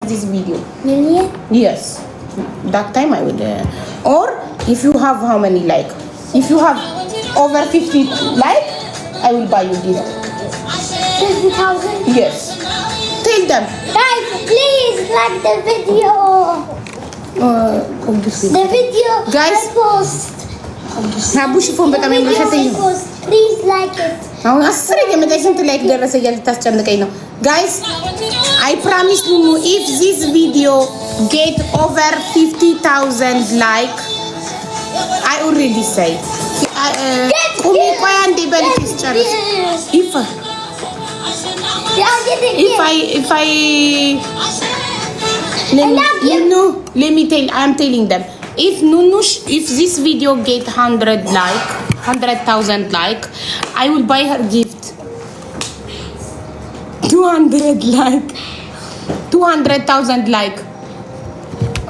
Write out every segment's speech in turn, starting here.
this video. Million? Yes. That time I will. Or if you have how many like? If you have over 50 like, I will buy you gift. 50,000? Yes. Tell them. Guys, please like the video. The video Guys. I post. Habushi phone በጣም The video ያምርሻተኝ I post. Please like it. አሁን አስር የመጣሽ ስንት ላይክ ደረሰ እያልሽ ታስጨንቀኝ ነው። Guys, I promise Mumu, if this video get over 50,000 like, I already say. ቁሚ ቆይ አንዴ በልሽ ጨርስ። If I let me tell, I'm telling them, if Nunush, if this video get 100,000 like, I will buy her gift. 200 like, 200,000 like.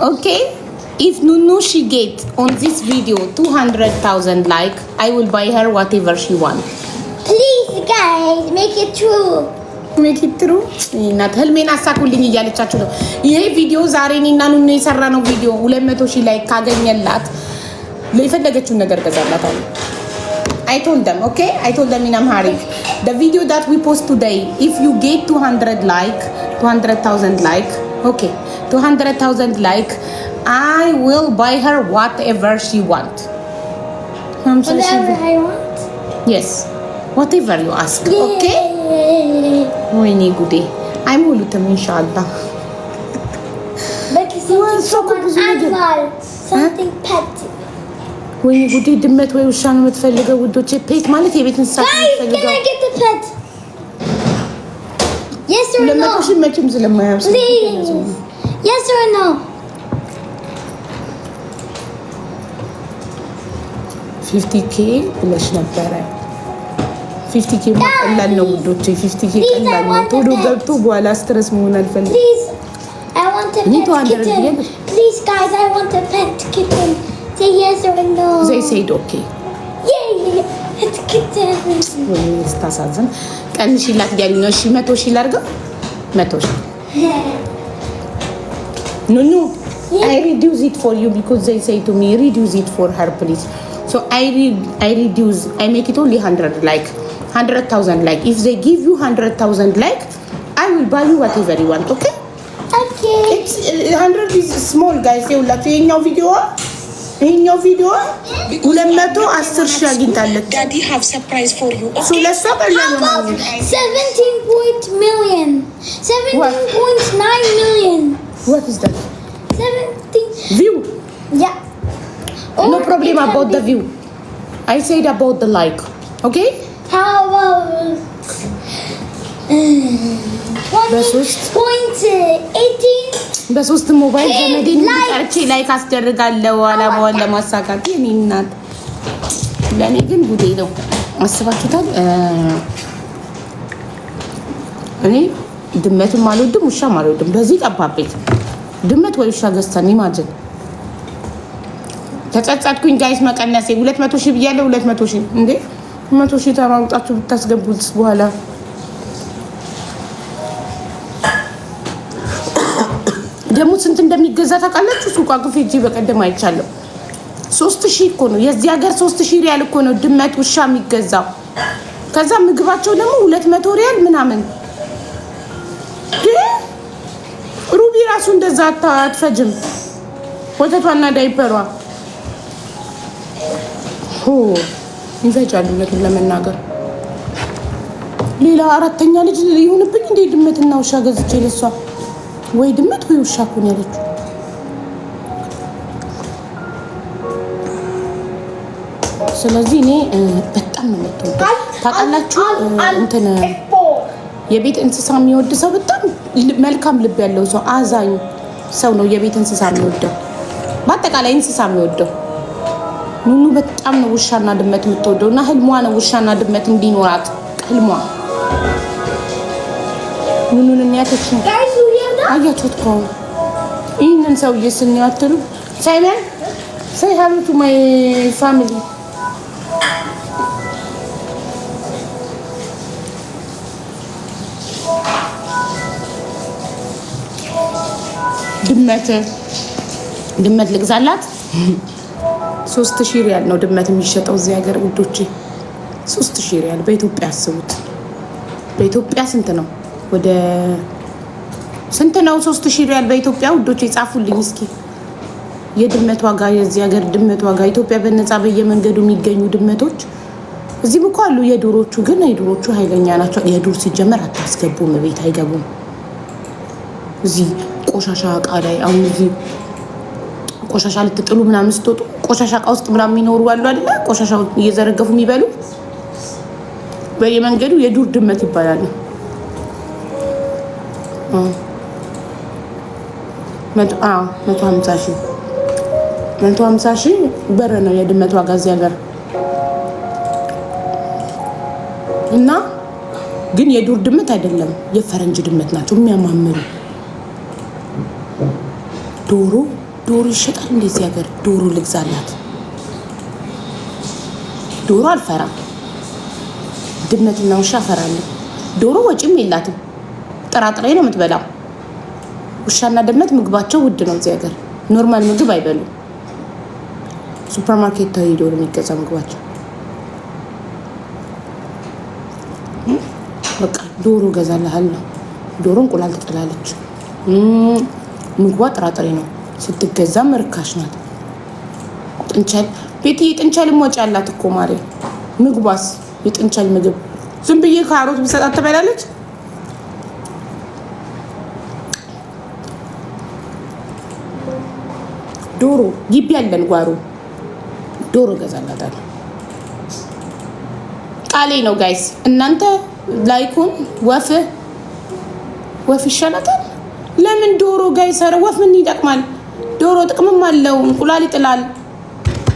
Okay? If Nunush get on this video 200,000 like, I will buy her whatever she want. Please guys, make it true. Make it true. እናት ህልሜን አሳኩልኝ እያለቻችሁ ነው። ይሄ ቪዲዮ ዛሬ እኔና ኑኑ የሰራነው ቪዲዮ 200,000 ላይ ካገኘላት ለፈለገችውን ነገር ገዛላታለሁ። I told them, okay? I told them in Amharic. The video that we post today, if you get 200,000 like, okay, 200,000 like, I will buy her whatever she want. Whatever I want? Yes, whatever you ask, okay? ወይኔ ጉዴ አይሞሉትም ኢንሻአላህ። But something pet. ወይኔ ጉዴ ድመት ወይ ውሻ ነው የምትፈልገው ውዶቼ። ፔት ማለት የቤት እንስሳ ነው የምትፈልገው። Can I get the pet? Yes or no? ለመቶሽ መቼም ስለማያምስ Please. Yes or no? 50k ብለሽ ነበረ። 50k ቀላል ነው ውዶቼ። 50k ቀላል ነው። ቶሎ ገብቶ በኋላ ስትረስ መሆን አልፈልግም። Please. I want a pet kitten. Please guys, I want a pet kitten. Say yes or no. They said okay. Yay! Pet kitten. ወይኔ ስታሳዝን። ቀንሺላት እያሉኝ ነው። እሺ 100,000 ላድርገው። 100,000 No. I reduce it for you because they say to me, reduce it for her, please. So I reduce. I make it only 100 like, 100,000 like. If they give you 100,000 like, I will buy you whatever you want. Okay? Okay. It's 100 is small, guys. ይኸውላችሁ ይሄኛው ቪዲዮ 210,000 አግኝታለች። Daddy have surprise for you. So ለሷ ቀላል ነው ማለት 17 million. 17.9 million. What is that? 17. View. Yeah. No problem about the view. I said about the like. Okay? How about በሶስት 20.18? በሶስት ሞባይል ዘመዴን ጠርቼ ላይክ አስደርጋለሁ አላማዋን ለማሳካት። የኔ እናት ለእኔ ግን ጉዴ ነው። አስባችሁታል? እኔ ድመትም አልወድም ውሻም አልወድም። በዚህ ጠባብ ቤት ድመት ወይ ውሻ ገዝተን ኢማጅን ተጸጸትኩኝ። ጋይስ መቀነሴ 200,000 ብያለሁ። 200,000 እንዴ 100,000 ተማውጣችሁ ብታስገቡት በኋላ ደግሞ ስንት እንደሚገዛ ታውቃላችሁ? ሱቅ አቅፌ እጄ በቀደም አይቻለሁ። 3,000 እኮ ነው የዚህ ሀገር 3,000 ሪያል እኮ ነው ድመት ውሻ የሚገዛው። ከዛ ምግባቸው ደግሞ 200 ሪያል ምናምን። ሩቢ ራሱ እንደዛ አትፈጅም ወተቷና ዳይፐሯ ይፈጃሉ። እውነቱን ለመናገር ሌላ አራተኛ ልጅ ይሁንብኝ እንደ ድመትና ውሻ ገዝቼ ለሷ ወይ ድመት ወይ ውሻ እኮ ነው ያለችው። ስለዚህ እኔ በጣም ነው የምትወደው ታውቃላችሁ። እንትን የቤት እንስሳ የሚወድ ሰው በጣም መልካም ልብ ያለው ሰው አዛኝ ሰው ነው የቤት እንስሳ የሚወደው። በአጠቃላይ እንስሳ የሚወደው ኑኑ በጣም ነው ውሻና ድመት የምትወደው እና ህልሟ ነው ውሻና ድመት እንዲኖራት ህልሟ። ኑኑን እንያተች ነው አያችሁት እኮ ይህንን ሰውዬ ስንያትሉ ሳይመን say hello to my family. ድመት ልግዛላት። 3000 ሪያል ነው ድመት የሚሸጠው እዚህ ሀገር ውዶቼ። 3000 ሪያል በኢትዮጵያ አስቡት። በኢትዮጵያ ስንት ነው? ወደ ስንት ነው 3000 ሪያል በኢትዮጵያ ውዶቼ? ጻፉልኝ እስኪ የድመት ዋጋ፣ የዚህ ሀገር ድመት ዋጋ። ኢትዮጵያ በነፃ በየመንገዱ የሚገኙ ድመቶች እዚህም እኮ አሉ። የዱሮቹ ግን የዱሮቹ ኃይለኛ ናቸው። የዱር ሲጀመር አታስገቡም፣ ቤት አይገቡም። እዚህ ቆሻሻ እቃ ላይ አሁን እዚህ ቆሻሻ ልትጥሉ ምናምን ስትወጡ ቆሻሻ እቃ ውስጥ ምናምን የሚኖሩ አሉ አይደለ? ቆሻሻው እየዘረገፉ የሚበሉ በየመንገዱ የዱር ድመት ይባላል። 150 ሺህ ብር ነው የድመት ዋጋ እዚህ ሀገር። እና ግን የዱር ድመት አይደለም፣ የፈረንጅ ድመት ናቸው የሚያማምሩ። ዶሮ ይሸጣል እንደዚህ ሀገር። ዶሮ ልግዛላት። ዶሮ አልፈራም፣ ድመትና ውሻ እፈራለሁ። ዶሮ ወጪም የላትም፣ ጥራጥሬ ነው የምትበላው። ውሻና ድመት ምግባቸው ውድ ነው እዚህ ሀገር። ኖርማል ምግብ አይበሉም። ሱፐርማርኬት ተሄዶ ነው የሚገዛ ምግባቸው። በቃ ዶሮ ገዛልሃለሁ። ዶሮ እንቁላል ትጥላለች። ምግቧ ጥራጥሬ ነው፣ ስትገዛም ርካሽ ናት። ጥንቸል ቤትዬ፣ ጥንቸልም ወጪ አላት እኮ ማሬ። ምግቧስ የጥንቸል ምግብ ዝም ብዬ ካሮት ብሰጣት ትበላለች። ዶሮ ግቢ ያለን ጓሮ ዶሮ ገዛላታለሁ። ቃሌ ነው ጋይስ። እናንተ ላይኩን ወፍ ይሻላታል። ለምን ዶሮ ጋይስ? ኧረ ወፍ ምን ይጠቅማል? ዶሮ ጥቅምም አለው። እንቁላል ይጥላል።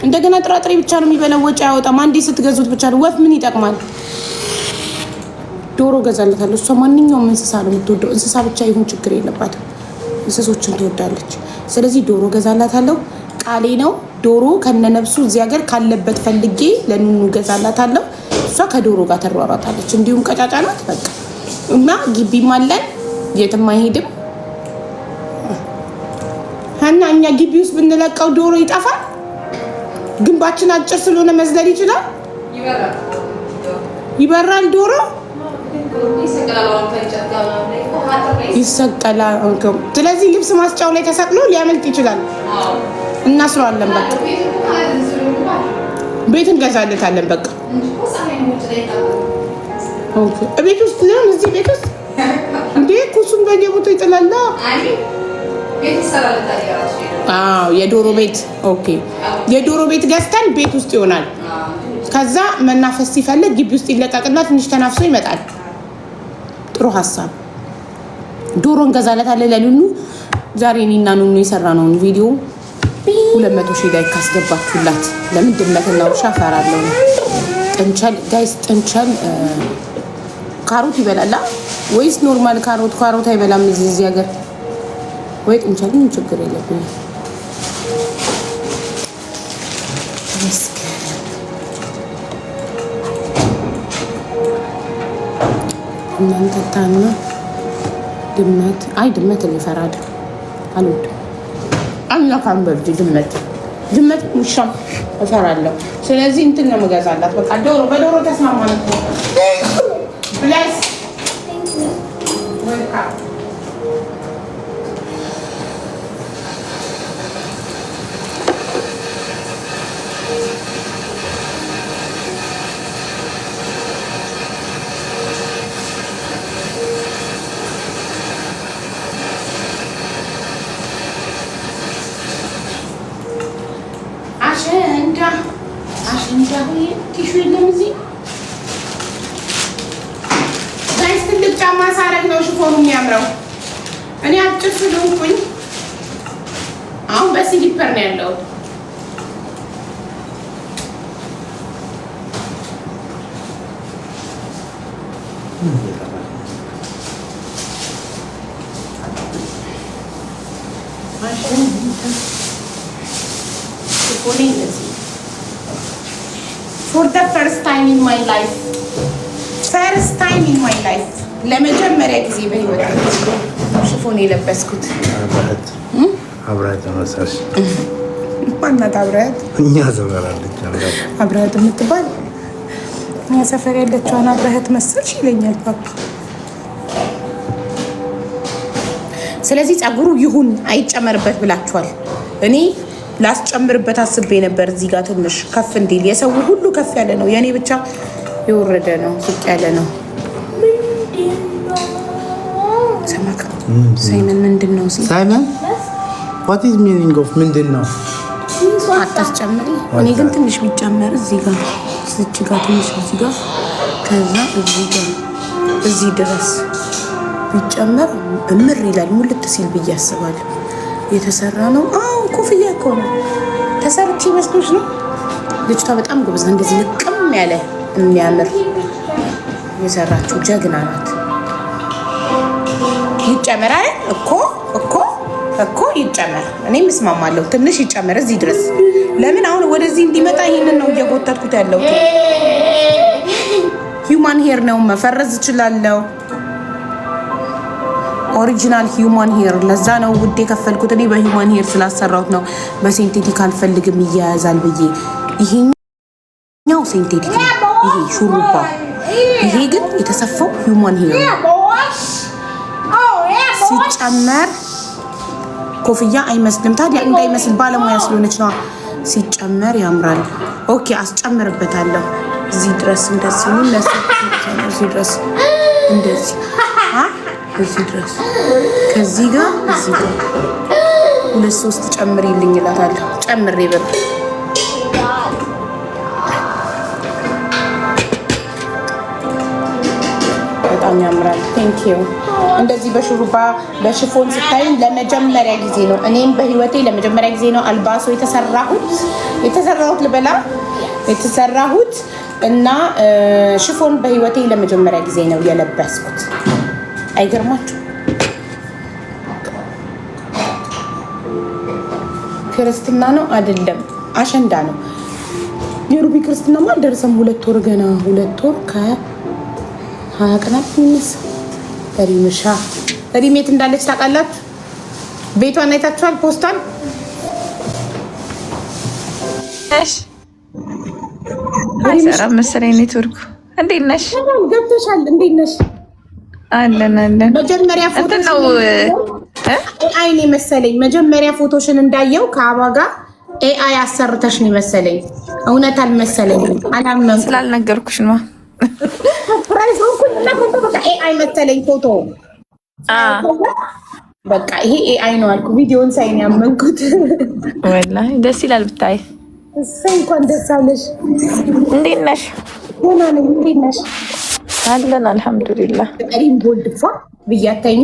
እንደገና ጥራጥሬ ብቻ ነው የሚበላው፣ ወጪ አያወጣም። አንዴ ስትገዙት ብቻ ነው። ወፍ ምን ይጠቅማል? ዶሮ ገዛላታለሁ። እሷ ማንኛውም እንስሳ ነው የምትወደው። እንስሳ ብቻ ይሁን ችግር የለባትም፣ እንስሶችን ትወዳለች። ስለዚህ ዶሮ ገዛላታለሁ። ቃሌ ነው። ዶሮ ከነነብሱ እዚህ ሀገር ካለበት ፈልጌ ለኑኑ ገዛላታለሁ። እሷ ከዶሮ ጋር ተሯሯጣለች። እንዲሁም ቀጫጫ ናት በቃ። እና ግቢም አለን፣ የትም አይሄድም። እና እኛ ግቢ ውስጥ ብንለቀው ዶሮ ይጠፋል። ግንባችን አጭር ስለሆነ መዝለል ይችላል። ይበራል ዶሮ ይሰቀላል። ስለዚህ ልብስ ማስጫው ላይ ተሰቅሎ ሊያመልጥ ይችላል። እናስረዋለን። በቃ ቤት እንገዛለታለን። በቃ ኦኬ። ቤት ውስጥ ነው፣ እዚህ ቤት ውስጥ እንዴ ኩሱም በየቦታው ይጥላል። አዎ የዶሮ ቤት ኦኬ። የዶሮ ቤት ገዝተን ቤት ውስጥ ይሆናል። ከዛ መናፈስ ሲፈልግ ግቢ ውስጥ ይለቀቅና ትንሽ ተናፍሶ ይመጣል። ጥሩ ሀሳብ። ዶሮ እንገዛለታለን ለኑኑ። ዛሬ እኔና ኑኑ የሰራነውን ቪዲዮ 200,000 ላይ ካስገባችሁላት፣ ለምን ድመትና ውሻ እፈራለሁ ነው። ጥንቸል ጋይስ፣ ጥንቸል ካሮት ይበላል ወይስ ኖርማል ካሮት? ካሮት አይበላም እዚህ ሀገር። ወይ ጥንቸል ምን ችግር የለብኝም። እናንተ ታና ድመት ድመት ሊፈራድ አልወድም። አምላካም በርጂ ድመት ውሻም እፈራለሁ። ስለዚህ እንትን ነው የምገዛላት። በቃ በዶሮ ተስማማን እኮ ብላስ ወልካ አሸንዳ ቲሹ የለም እዚህ ጋይስ። ትልቅ ጫማ ሳረግ ነው ሽፎኑ የሚያምረው። እኔ አጭር ስለሆንኩኝ አሁን በስሊፐር ነው ያለው። For the first time in my life. ለመጀመሪያ ጊዜ በህይወት ሽፎን የለበስኩት አብረሃት መሳሽ ማናት? አብረሃት እኛ ዘመራለች አብረሃት የምትባል እኛ ሰፈር ያለችዋን አብረሃት መሰልሽ ይለኛል ፓፓ። ስለዚህ ፀጉሩ ይሁን አይጨመርበት ብላችኋል። እኔ ላስጨምርበት አስቤ ነበር። እዚህ ጋር ትንሽ ከፍ እንዲል። የሰው ሁሉ ከፍ ያለ ነው፣ የእኔ ብቻ የወረደ ነው፣ ዝቅ ያለ ነው። ሰማክ ሳይመን ምንድን ነው ሲል ሳይመን what is meaning of ምንድን ነው? አታስጨምሪ። እኔ ግን ትንሽ ቢጨመር እዚህ ጋር እዚህ ጋር ትንሽ እዚህ ጋር ከዛ እዚህ ጋር እዚህ ድረስ ቢጨመር እምር ይላል። ሙልት ሲል ብዬ አስባለሁ። የተሰራ ነው። አዎ ኮፍያ እኮ ነው። ተሰርቼ መስሎሽ ነው። ልጅቷ በጣም ጎበዝ፣ እንደዚህ ልቅም ያለ የሚያምር የሰራችው ጀግና ናት። ይጨመራል እኮ ይጨመር። እኔም እስማማለሁ። ትንሽ ይጨመር እዚህ ድረስ። ለምን አሁን ወደዚህ እንዲመጣ ይሄንን ነው እየጎተትኩት ያለው። ሂውማን ሄር ነው፣ መፈረዝ እችላለሁ። ኦሪጂናል ሂውማን ሄር። ለዛ ነው ውድ የከፈልኩት። እኔ በሂውማን ሄር ስላሰራሁት ነው። በሲንቴቲክ አልፈልግም ይያያዛል ብዬ። ይሄኛው ሲንቴቲክ ነው፣ ይሄ ሹሩባ። ይሄ ግን የተሰፋው ሂውማን ሄር ነው። ሲጨመር ኮፍያ አይመስልም። ታዲያ እንዳይመስል ባለሙያ ስለሆነች ነው። ሲጨመር ያምራል። ኦኬ አስጨምርበታለሁ። እዚህ ድረስ እንደዚህ ነው። እዚህ ድረስ እንደዚህ እዚህ ድረስ ከዚህ ጋር እዚህ ጋር 2-3 ጨምሪልኝ እላታለሁ። ጨምሬ ብር በጣም ያምራል። ቴንክ ዩ። እንደዚህ በሹሩባ በሽፎን ስታይም ለመጀመሪያ ጊዜ ነው። እኔም በህይወቴ ለመጀመሪያ ጊዜ ነው አልባሶ የተሰራሁት ልበላ የተሰራሁት እና ሽፎን በህይወቴ ለመጀመሪያ ጊዜ ነው የለበስኩት። አይገርማችሁ? ክርስትና ነው አይደለም፣ አሸንዳ ነው። የሩቢ ክርስትናማ አልደረሰም። 2 ወር ገና 2 ወር ከ20 ቀናት የሚነሳ ሪምሻ ሪሜት እንዳለች ታውቃላችሁ? ቤቷን አይታችኋል? ፖስቷን አይሰራም መሰለኝ ኔትወርኩ። እንዴት ነሽ? ገብተሻል? እንዴት ነሽ? አለን መጀመሪያ ፎቶ ነው አይኔ መሰለኝ። መጀመሪያ ፎቶሽን እንዳየው ከአባ ጋር ኤአይ አሰርተሽ ነው መሰለኝ። እውነት አልመሰለኝም። አላመንኩም። ስላልነገርኩሽ ነው። ፕራይስ ሆንኩኝ እና ፎቶ በቃ ኤአይ መሰለኝ ፎቶ። በቃ ይሄ ኤአይ ነው አልኩ። ቪዲዮን ሳይ ነው ያመንኩት። ወላሂ ደስ ይላል ብታይ። እሰይ እንኳን ደስ አለሽ። እንዴት ነሽ? ደህና ነኝ። እንዴት ነሽ? አለን አልሐምዱሊላህ። ሪም ጎልድፏ ብያታኝ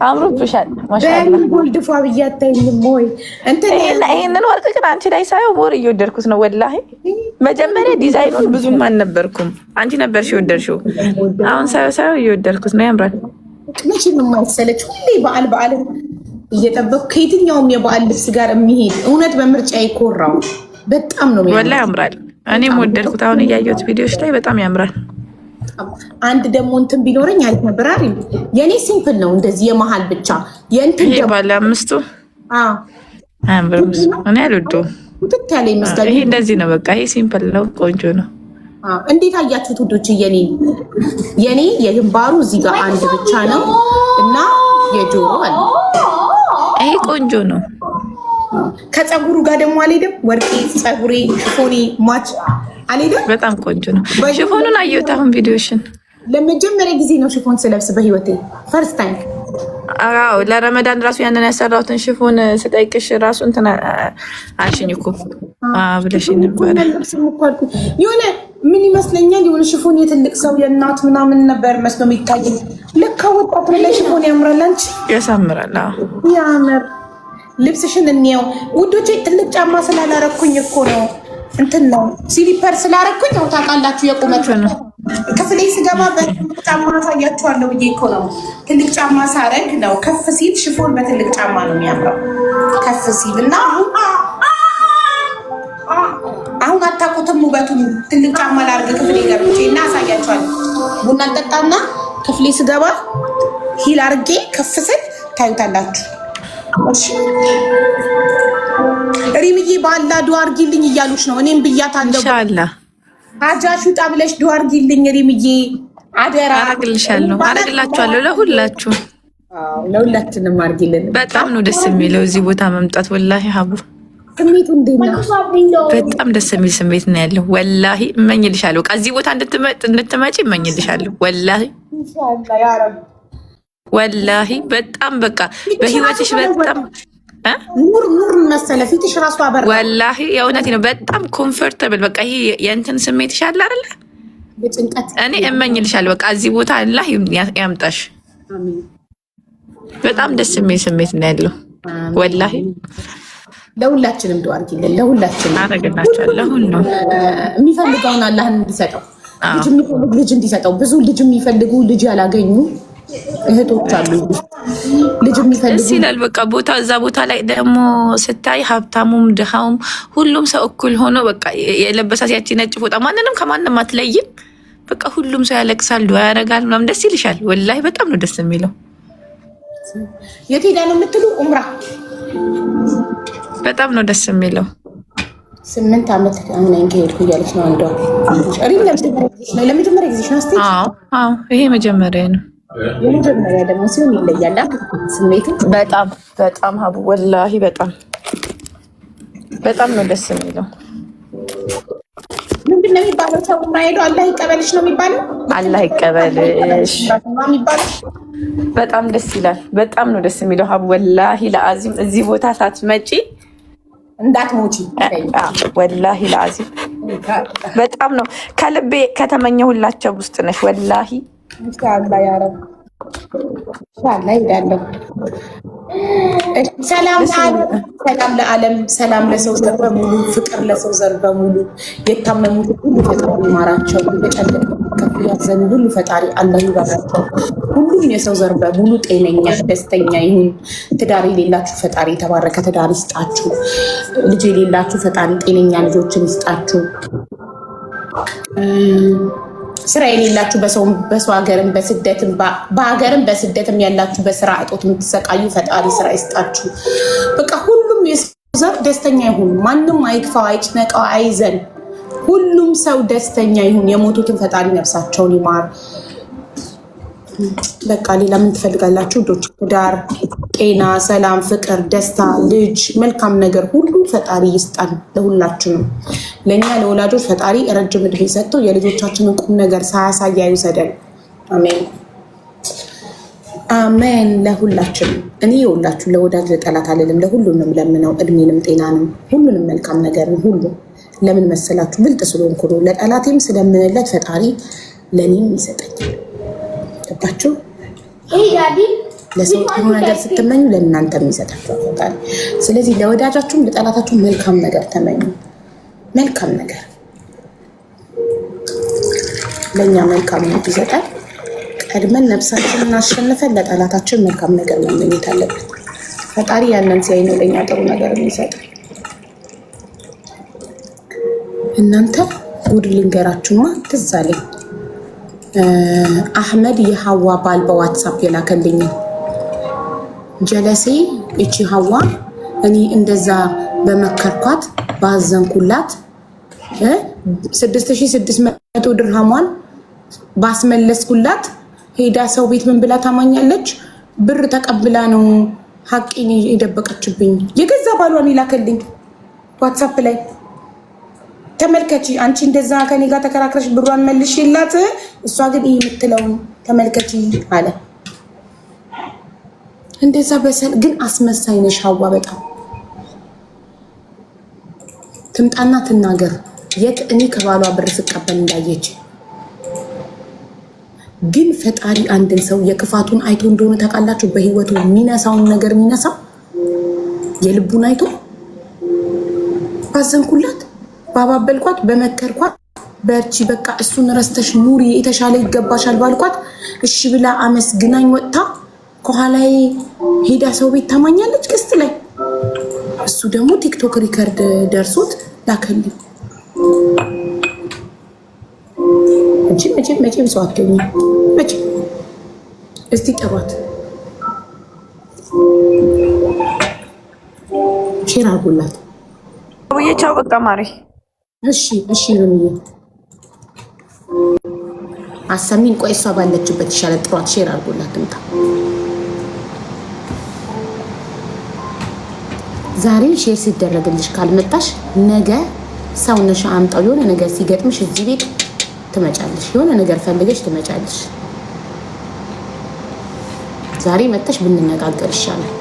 አምሮብሻል ማሻአላ። ሪም ጎልድፏ ብያታኝ ሞይ እንትን ይሄንን ወርቅ ግን አንቺ ላይ ሳይው ሞር እየወደድኩት ነው ወላሂ። መጀመሪያ ዲዛይኑን ብዙም አልነበርኩም፣ አንቺ ነበርሽ የወደድሽው። አሁን ሳይው እየወደድኩት ነው። ያምራል። መቼም የማይሰለች ሁሌ በዓል እየጠበኩ ከየትኛውም የበዓል ልብስ ጋር የሚሄድ እውነት በምርጫ ይኮራው በጣም ነው ወላሂ ያምራል። እኔም ወደድኩት። አሁን እያየሁት ቪዲዮዎች ላይ በጣም ያምራል። አንድ ደግሞ እንትን ቢኖረኝ አሪፍ ነበር አይደል? የኔ ሲምፕል ነው እንደዚህ የመሃል ብቻ የእንትን ይሄ ባለ 5ቱ አያምርም። እኔ አልወደውም። ትት ያለ ይመስላል። ይሄ እንደዚህ ነው በቃ። ይሄ ሲምፕል ነው፣ ቆንጆ ነው። እንዴት አያችሁት ውዶች? የኔ የግንባሩ እዚህ ጋር አንድ ብቻ ነው እና የጆሮ አለ። ይሄ ቆንጆ ነው። ከፀጉሩ ጋር ደግሞ አልሄድም። ወርቄ ፀጉሬ ሽፎኔ ማች አልሄድም። በጣም ቆንጆ ነው። ሽፎኑን አየሁት አሁን ቪዲዮሽን። ለመጀመሪያ ጊዜ ነው ሽፎን ስለብስ በህይወቴ ፈርስት ታይም። አዎ ለረመዳን ራሱ ያንን ያሰራሁትን ሽፎን ስጠይቅሽ ራሱ እንትን አልሽኝ እኮ ብለሽኝ ነበር። የሆነ ምን ይመስለኛል የሆነ ሽፎን የትልቅ ሰው የእናት ምናምን ነበር መስሎ የሚታየኝ። ለካ ወጣት ላይ ሽፎን ያምራል። አንቺ ያሳምራል። ያምር። ልብስሽን እንየው ውዶቼ። ትልቅ ጫማ ስላላረኩኝ እኮ ነው እንትን ነው ሲሊፐር ስላረኩኝ ነው ታውቃላችሁ። የቁመት ነው ክፍሌ ስገባ በትልቅ ጫማ አሳያችኋለሁ ብዬ እኮ ነው። ትልቅ ጫማ ሳረግ ነው ከፍ ሲል ሽፎን በትልቅ ጫማ ነው የሚያምረው ከፍ ሲል እና አሁን አታውቁትም ውበቱን። ትልቅ ጫማ ላድርግ ክፍሌ ገብቼ እና አሳያችኋለሁ። ቡና እንጠጣና ክፍሌ ስገባ ሂል አድርጌ ከፍ ስል ታዩታላችሁ። እሺ ሪምዬ ባላ ዱአ አድርጊልኝ እያሉች ነው። እኔም ብያታለሁ ኢንሻአላህ አጃሹ ጣብለሽ ዱአ አድርጊልኝ ሪምዬ አደራ። አረግልሻለሁ፣ አረግላችኋለሁ ለሁላችሁ። ለሁላችንም አድርጊልን። በጣም ነው ደስ የሚለው እዚህ ቦታ መምጣት ወላሂ ሀቡ ስሜቱ እንዴት ነው? በጣም ደስ የሚል ስሜት ነው ያለው። ወላሂ እመኝልሻለሁ፣ እዚህ ቦታ እንድትመጪ እመኝልሻለሁ። ወላሂ ወላሂ በጣም በቃ በህይወትሽ በጣም ኑር መሰለ ፊትሽ ራሱ አበራ። ወላሂ የእውነቴ ነው። በጣም ኮምፎርታብል በቃ ይሄ የእንትን ስሜትሽ አለ አይደለ? በጭንቀት እኔ እመኝልሻለሁ በቃ እዚህ ቦታ አላህ ያምጣሽ። በጣም ደስ የሚል ስሜት ነው ያለው ወላሂ። ለሁላችንም ዱአ አድርጊልን። ለሁላችንም አረግላችኋለሁ። ሁሉ የሚፈልገውን አላህ እንዲሰጠው፣ ልጅ እንዲሰጠው። ብዙ ልጅ የሚፈልጉ ልጅ ያላገኙ እህቶች አሉ። ልጅ የሚፈልጉ ደስ ይላል በቃ ቦታ እዛ ቦታ ላይ ደግሞ ስታይ ሀብታሙም ድሃውም ሁሉም ሰው እኩል ሆኖ በቃ የለበሳት ያቺ ነጭ ፎጣ ማንንም ከማንም አትለይም። በቃ ሁሉም ሰው ያለቅሳል፣ ዱአ ያደርጋል ምናምን ደስ ይልሻል። ወላሂ በጣም ነው ደስ የሚለው። የት ሄዳ ነው የምትሉ? ኡምራ በጣም ነው ደስ የሚለው። 8 ዓመት አሁን ከሄድኩ እያለች ነው አንዷ። ለመጀመሪያ ጊዜ ነው። አዎ ይሄ መጀመሪያ ነው። የመጀመሪያ ደግሞ ሲሆን ይለያል ስሜቱ። በጣም በጣም ሀቡ ወላሂ በጣም በጣም ነው ደስ የሚለው። ምንድን ነው የሚባለው? ሰው ማይሄዱ አላህ ይቀበልሽ ነው የሚባለው። አላህ ይቀበልሽ በጣም ደስ ይላል። በጣም ነው ደስ የሚለው ሀቡ ወላሂ ለአዚም እዚህ ቦታ ሳትመጪ እንዳትሞቺ ወላሂ ለአዚም በጣም ነው ከልቤ ከተመኘሁላቸው ውስጥ ነሽ ወላሂ። ኢንሻአላህ ያ ረብ ኢንሻአላህ ይዳለው። ሰላም ለዓለም፣ ሰላም ለሰው ዘር በሙሉ፣ ፍቅር ለሰው ዘር በሙሉ። የታመሙት ሁሉ ፈጣሪ ይማራቸው፣ የጨለሙ ከፍ ያዘኑ ሁሉ ፈጣሪ አላህ ይባርካቸው። ሁሉም የሰው ዘር በሙሉ ጤነኛ ደስተኛ ይሁን። ትዳር የሌላችሁ ፈጣሪ የተባረከ ትዳር ይስጣችሁ። ልጅ የሌላችሁ ፈጣሪ ጤነኛ ልጆችን ይስጣችሁ። ስራ የሌላችሁ በሰው ሀገርም በስደትም በሀገርም በስደትም ያላችሁ በስራ እጦት የምትሰቃዩ ፈጣሪ ስራ ይስጣችሁ። በቃ ሁሉም የሰው ዘር ደስተኛ ይሁን። ማንም አይክፋው፣ አይጭነቀው፣ አይዘን። ሁሉም ሰው ደስተኛ ይሁን። የሞቱትን ፈጣሪ ነፍሳቸውን ይማር። በቃ ሌላ ምን ትፈልጋላችሁ? ዶች ትዳር፣ ጤና፣ ሰላም፣ ፍቅር፣ ደስታ፣ ልጅ፣ መልካም ነገር ሁሉ ፈጣሪ ይስጣን ለሁላችንም። ለእኛ ለወላጆች ፈጣሪ ረጅም እድሜ ሰጥቶ የልጆቻችንን ቁም ነገር ሳያሳይ አይውሰደን። አሜን አሜን። ለሁላችንም እኔ የሁላችሁ ለወዳጅ ለጠላት አልልም፣ ለሁሉንም ለምነው እድሜንም ጤናንም ሁሉንም መልካም ነገርን ሁሉ። ለምን መሰላችሁ? ብልጥ ስለሆንኩ ነው። ለጠላቴም ስለምንለት ፈጣሪ ለእኔም ይሰጠኛል። ገባችሁ? ለሰው ጥሩ ነገር ስትመኙ ለእናንተ የሚሰጣችሁ ፈጣሪ። ስለዚህ ለወዳጃችሁም ለጠላታችሁም መልካም ነገር ተመኙ። መልካም ነገር ለእኛ መልካም ይሰጣል። ቀድመን ነፍሳችንን አሸንፈን ለጠላታችን መልካም ነገር መመኘት አለብን። ፈጣሪ ያንን ሲያይ ነው ለእኛ ጥሩ ነገር ይሰጣል። እናንተ ጉድ ልንገራችሁማ ትዝ አለኝ። አህመድ የሀዋ ባል በዋትሳፕ የላከልኝ ጀለሴ እቺ ሀዋ እኔ እንደዛ በመከርኳት ባዘንኩላት 6600 ድርሃሟን ባስመለስኩላት ሄዳ ሰው ቤት ምን ብላ ታማኛለች? ብር ተቀብላ ነው ሀቂን የደበቀችብኝ። የገዛ ባሏን ይላከልኝ ዋትሳፕ ላይ ተመልከቺ። አንቺ እንደዛ ከኔ ጋር ተከራክረሽ ብሯን መልሽላት፣ እሷ ግን ይሄ የምትለውን ተመልከቺ አለ። እንደዛ በሰል ግን አስመሳይ ነሽ ሀዋ። በጣም ትምጣና ትናገር የት እኔ ከባሏ ብር ስቀበል እንዳየች። ግን ፈጣሪ አንድን ሰው የክፋቱን አይቶ እንደሆነ ታውቃላችሁ። በህይወቱ የሚነሳውን ነገር የሚነሳው የልቡን አይቶ። ባዘንኩላት፣ ባባበልኳት፣ በመከርኳት በርቺ በቃ እሱን ረስተሽ ኑሪ የተሻለ ይገባሻል ባልኳት እሺ ብላ አመስግናኝ ወጥታ ከኋላዬ ሄዳ ሰው ቤት ታማኛለች ቅስት ላይ። እሱ ደግሞ ቲክቶክ ሪከርድ ደርሶት ላከልኝ። መቼም ሰው አትሆኝም። መቼም እስቲ ጠሯት፣ ሼር አድርጉላት። ቻው በቃ ማሪ። እሺ ሩምዬ አሰሚን። ቆይ እሷ ባለችበት ይሻላል። ጥሯት፣ ሼር አድርጉላት ትምጣ። ዛሬ ሼር ሲደረግልሽ ካልመጣሽ ነገ ሰውነሽ አምጣው። የሆነ ነገር ሲገጥምሽ እዚህ ቤት ትመጫለሽ። የሆነ ነገር ፈልገሽ ትመጫለሽ። ዛሬ መጥተሽ ብንነጋገር ይሻላል።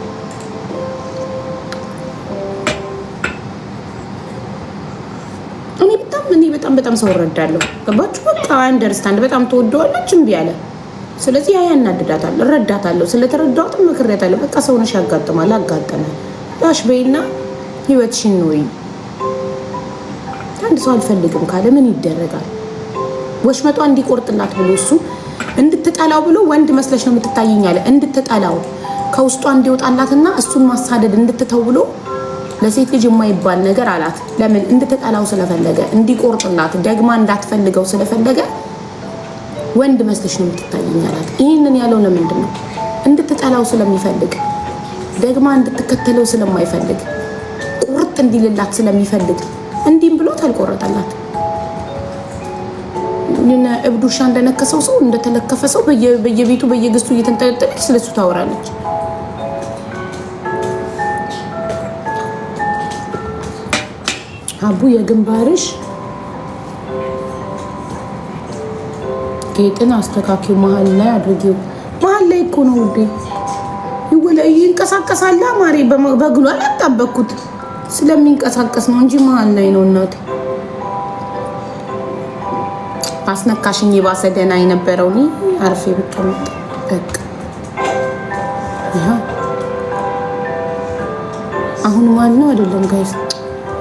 እኔ በጣም ሰው እረዳለሁ። ገባችሁ? በቃ አንደርስታንድ። በጣም ተወደዋለች እምቢ አለ። ስለዚህ ያ ያናድዳታል። እረዳታለሁ። ስለተረዳኋትም መክሬያታለሁ። በቃ ሰውነሽ ያጋጥማል፣ አጋጠመ ያሽ በይና ህይወትሽን ኑሪ። አንድ ሰው አልፈልግም ካለ ምን ይደረጋል? ወሽመጧ እንዲቆርጥላት ብሎ እሱ እንድትጠላው ብሎ ወንድ መስለሽ ነው የምትታየኝ አለ። እንድትጠላው ከውስጧ እንዲወጣላትና እሱን ማሳደድ እንድትተው ብሎ ለሴት ልጅ የማይባል ነገር አላት። ለምን? እንድትጠላው ስለፈለገ፣ እንዲቆርጥላት ደግማ እንዳትፈልገው ስለፈለገ ወንድ መስለሽ ነው የምትታየኝ አላት። ይህንን ያለው ለምንድን ነው? እንድትጠላው ስለሚፈልግ፣ ደግማ እንድትከተለው ስለማይፈልግ፣ ቁርጥ እንዲልላት ስለሚፈልግ እንዲህም ብሎ ታልቆረጠላት። እብድ ውሻ እንደነከሰው ሰው እንደተለከፈ ሰው በየቤቱ በየግስቱ እየተንጠለጠለች ስለሱ ታወራለች። አቡ የግንባርሽ ጌጥን አስተካኪው፣ መሀል ላይ አድርጊው። መሀል ላይ እኮ ነው ውዴ። ይንቀሳቀሳል ማሬ። በግሉ አላጣበኩት ስለሚንቀሳቀስ ነው እንጂ መሀል ላይ ነው እናቴ። አስነካሽኝ። የባሰ ደህና የነበረው እኔ አርፌ ብቀመጥ በቃ። አሁን ማለት ነው አይደለም ጋይስ?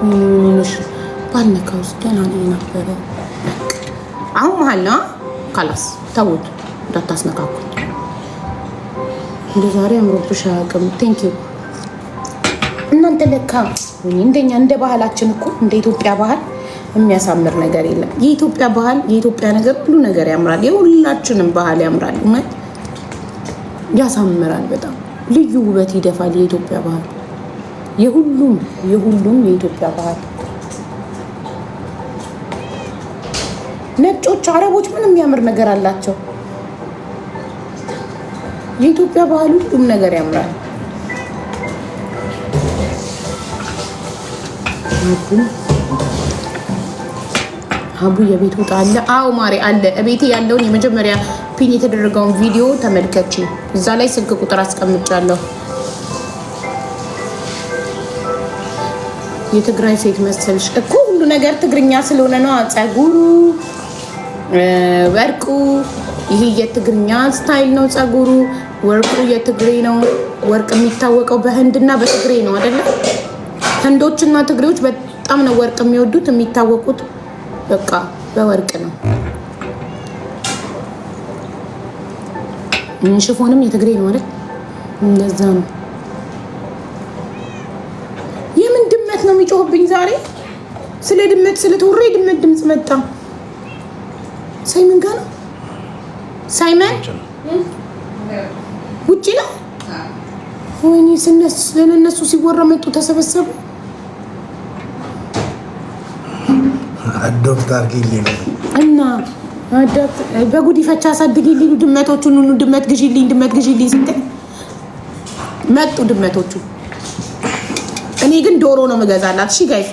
ምንሽ ባልነካው ደህና ነው የነበረው። አሁን መሀል ነው። ካላስ ተውት፣ እንዳታስነካኩት። እንደ ዛሬ አምሮብሽ አያውቅም። ቴንክ ዩ እናንተ። ለካ እንደኛ እንደ ባህላችን እኮ እንደ ኢትዮጵያ ባህል የሚያሳምር ነገር የለም። የኢትዮጵያ ባህል፣ የኢትዮጵያ ነገር ሁሉ ነገር ያምራል። የሁላችንም ባህል ያምራል። እውነት ያሳምራል። በጣም ልዩ ውበት ይደፋል የኢትዮጵያ ባህል። የሁሉም የኢትዮጵያ ባህል። ነጮች፣ አረቦች ምን የሚያምር ነገር አላቸው? የኢትዮጵያ ባህል ሁሉም ነገር ያምራል። አቡ የቤት ውጣ አለ። አዎ ማሬ አለ። እቤቴ ያለውን የመጀመሪያ ፒን የተደረገውን ቪዲዮ ተመልከቺ። እዛ ላይ ስልክ ቁጥር አስቀምጫለሁ። የትግራይ ሴት መሰልሽ እኮ ሁሉ ነገር ትግርኛ ስለሆነ ነው። ጸጉሩ፣ ወርቁ ይሄ የትግርኛ ስታይል ነው። ጸጉሩ፣ ወርቁ የትግሬ ነው። ወርቅ የሚታወቀው በህንድና በትግሬ ነው አይደለ? ህንዶችና ትግሬዎች በጣም ነው ወርቅ የሚወዱት፣ የሚታወቁት በቃ በወርቅ ነው። ሽፎንም የትግሬ ነው አይደል? እንደዛ ነው። የምን ድመት ነው የሚጮህብኝ ዛሬ? ስለ ድመት ስለተወራ የድመት ድምፅ መጣ። ሳይመን ጋር ነው። ሳይመን ውጪ ነው። ወይኔ ስለነሱ ሲወራ መጡ፣ ተሰበሰቡ። አዶፕት አድርጊልኝ እና በጉዲፈቻ አሳድጊልኝ ድመቶቹን ሁሉ ድመት ግዢልኝ ስትል መጡ ድመቶቹ። እኔ ግን ዶሮ ነው የምገዛላት። እሺ ጋይስ፣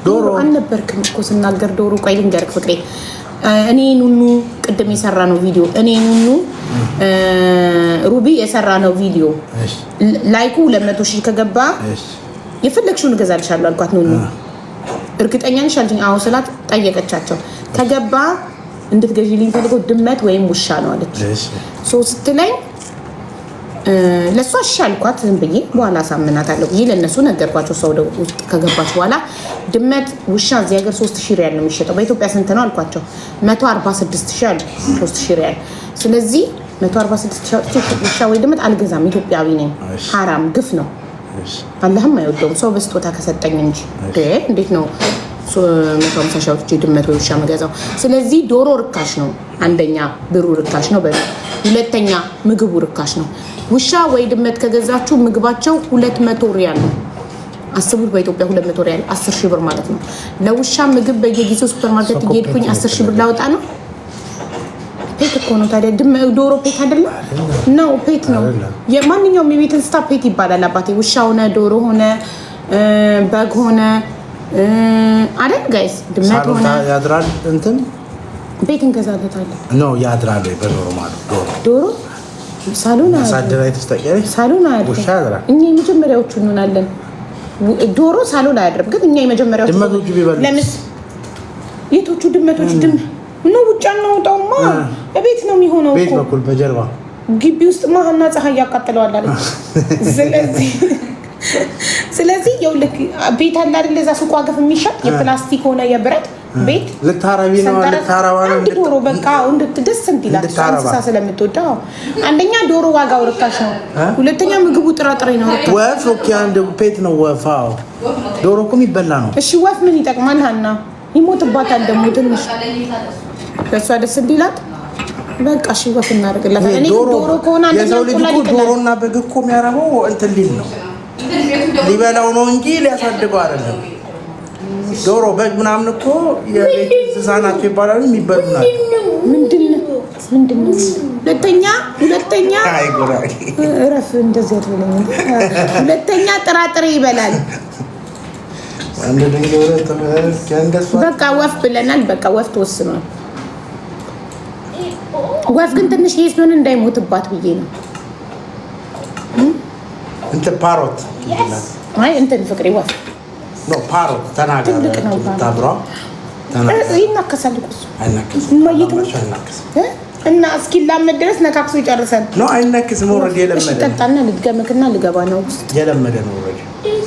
ዶሮ አልነበርክም እኮ ስናገር ዶሮ። ቆይ ልንገርክ ፍቅሬ፣ እኔ ኑኑ ቅድም የሰራ ነው ቪዲዮ፣ እኔ ኑኑ ሩቢ የሰራ ነው ቪዲዮ። ላይኩ 200 ሺህ ከገባ የፈለግሽውን እገዛልሻለሁ አልኳት። ኑኑ እርግጠኛ ነሽ አለችኝ። አዎ ስላት ጠየቀቻቸው። ከገባ እንድትገዢልኝ ፈልገው ድመት ወይም ውሻ ነው አለች። ሶ ስትለኝ ለሷ እሺ አልኳት ዝም ብዬ። በኋላ ሳምናታለሁ ብዬ ለነሱ ነገርኳቸው። ሰው ውስጥ ከገባች በኋላ ድመት ውሻ እዚህ ሀገር 3000 ሪያል ነው የሚሸጠው። በኢትዮጵያ ስንት ነው አልኳቸው። 146,000 አሉ። 3000 ሪያል። ስለዚህ 146,000 ውሻ ወይ ድመት አልገዛም። ኢትዮጵያዊ ነኝ። ሐራም ግፍ ነው። አላህም አይወደውም ሰው በስጦታ ከሰጠኝ እንጂ እንዴት ነው 150 ሺህ አውጥቼ ድመት ወይ ውሻ መገዛው? ስለዚህ ዶሮ ርካሽ ነው። አንደኛ ብሩ ርካሽ ነው። ሁለተኛ ምግቡ ርካሽ ነው። ውሻ ወይ ድመት ከገዛችሁ ምግባቸው 200 ሪያል ነው። አስቡት፣ በኢትዮጵያ 200 ሪያል 10 ሺህ ብር ማለት ነው። ለውሻ ምግብ በየጊዜው ሱፐርማርኬት እየሄድኩኝ 10 ሺህ ብር ላወጣ ነው። ፔት እኮ ነው ታዲያ። ዶሮ ፔት አይደለም ነው? ፔት ነው። የማንኛውም የቤት እንስሳ ፔት ይባላል አባቴ። ውሻ ሆነ ዶሮ ሆነ በግ ሆነ አይደል ጋይስ? ድመት ሆነ ያድራል። እንትን ቤት እንገዛለታለን ነው ያድራል። በዶሮ ማለት ዶሮ ሳሎን ሳደራይ ተስተቀሪ ሳሎን አይደለም። ውሻ ያድራል። እኛ የመጀመሪያዎቹ እንሆናለን። ዶሮ ሳሎን አያድርም፣ ግን እኛ የመጀመሪያዎቹ ድመቶቹ ቢበሉ የቶቹ ድመቶች ነው ውጭ አናውጣውማ፣ ቤት ነው የሚሆነው። ቤት በኩል በጀርባ ግቢ ውስጥ ማህና ፀሐይ ያቃጥለዋል አለ። ስለዚህ የውልክ ቤት አለ አይደል? እዛ ሱቋ ገፍ የሚሸጥ የፕላስቲክ ሆነ የብረት ቤት ልታረቢ ነው ልታረባ ነው። ዶሮ በቃ ደስ እንዲላት እንስሳ ስለምትወደው፣ አንደኛ ዶሮ ዋጋው ርካሽ ነው፣ ሁለተኛ ምግቡ ጥራጥሬ ነው ርካሽ። ወፍ ኦኬ፣ አንድ ፔት ነው ወፍ። ዶሮ እኮ የሚበላ ነው። እሺ ወፍ ምን ይጠቅማል? ሀና ይሞትባታል ደግሞ ትንሽ ለሷ ደስ እንዲላት በቃ እሺ ወፍ እናደርግላታለን። እኔ ዶሮ ከሆነ የሰው ልጅ እኮ ዶሮና በግ እኮ የሚያረበው እንትን ሊል ነው ሊበላው ነው እንጂ ሊያሳድገው አይደለም። ዶሮ በግ ምናምን እኮ የቤት እንስሳ ናቸው ይባላሉ፣ የሚበሉ ናቸው። ምንድነው? ሁለተኛ እረፍ እንደዚህ አይደለም። ሁለተኛ ጥራጥሬ ይበላል። በቃ ወፍ ብለናል። በቃ ወፍ ተወስኗል። ወፍ ግን ትንሽ ይስሉን እንዳይሞትባት ብዬ ነው። እንትን ፓሮት አይ እንትን ፍቅሬ ወፍ ነው። ፓሮት ተናገረ ታብራ ይናከሳል እኮ እና እስኪ ላመድ ድረስ ነካክሶ ይጨርሳል። ነው አይናከስም። ኦልሬዲ የለመደ ነው። ጠጣና ልገምክና ልገባ ነው። የለመደ ነው ኦልሬዲ